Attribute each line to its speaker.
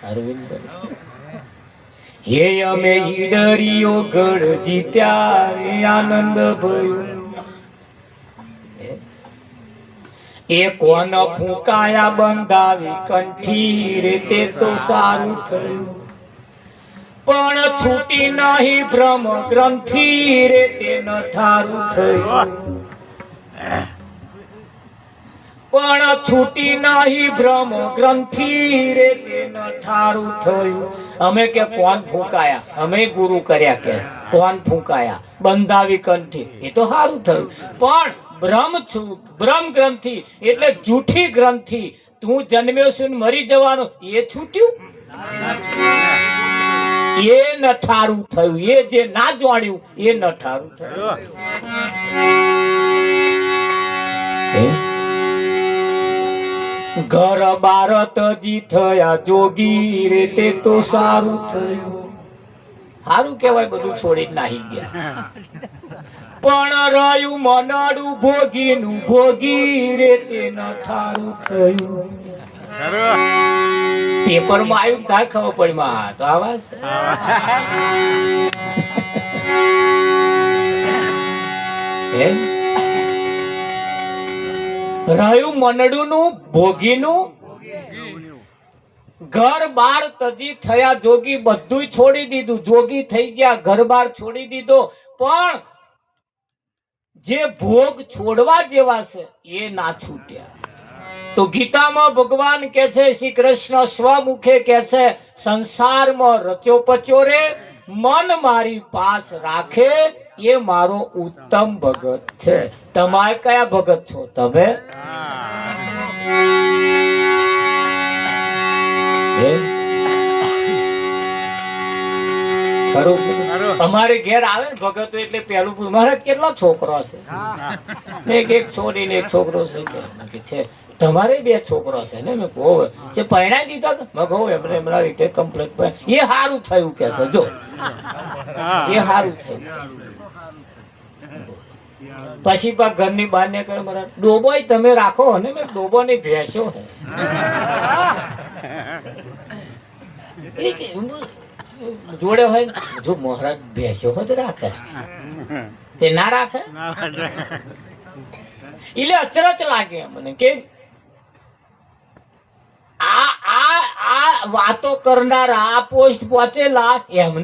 Speaker 1: અરવિંદભાઈ હે અમે ઈડરીઓ ગઢ જીત્યા રે આનંદ ભયો એ કોન ફૂંકાયા બંધાવી કંઠી રે તે તો સારું થયું પણ છૂટી નહીં ભ્રમ ગ્રંથિ રે તે ન ઠારું થયું પણ છૂટી નહીં ભ્રમ ગ્રંથિ રે તે ન ઠારું થયું અમે કે કોણ ફૂંકાયા અમે ગુરુ કર્યા કે કોણ ફૂંકાયા બંધાવી કંઠી એ તો સારું થયું પણ બ્રહ્મ ગ્રંથિ એટલે જૂઠી ગ્રંથિ તું જન્મ્યો છું મરી જવાનો એ છૂટ્યું એ નઠારું થયું એ જે ના જાણ્યું એ નઠારું થયું ઘર બારત જી થયા જોગી રે તે તો સારું થયું સારું કહેવાય બધું છોડી નાહી ગયા પણ રહ્યું મનડું ભોગીનું ભોગી રે તે નઠારું થયું પેપર માં આવ્યું થાય ખબર પડી માં તો આવાજ રહ્યું મનડું નું ભોગીનું ઘર બાર તજી થયા જોગી બધું છોડી દીધું જોગી થઈ ગયા ઘર બાર છોડી દીધો પણ જે ભોગ છોડવા જેવા છે એ ના છૂટ્યા તો ગીતામાં ભગવાન કે છે શ્રી કૃષ્ણ સ્વમુખે કે છે સંસારમાં રચ્યો પચ્યો રે મન મારી પાસ રાખે એ મારો ઉત્તમ ભગત છે તમારે કયા ભગત છો તમે અમારે ઘેર આવે ને ભગતો એટલે પેલું મારા કેટલા છોકરો છે એક છોડીને એક છોકરો છે તમારે બે છોકરો છે ને મેં કહો જે પરણાઈ દીધા મેં કહું એમને એમના રીતે કમ્પ્લીટ એ સારું થયું કે છે જો એ સારું થયું પછી પા ઘરની બહાર ને કરે મારા ડોબો તમે રાખો ને મેં ડોબો ની ભેંસો જોડે હોય જો મહારાજ ભેંસો હોય તો રાખે તે ના રાખે એટલે અચરજ લાગે મને કે આ વાતો કરનારા આ પોસ્ટ પહોંચેલા એમને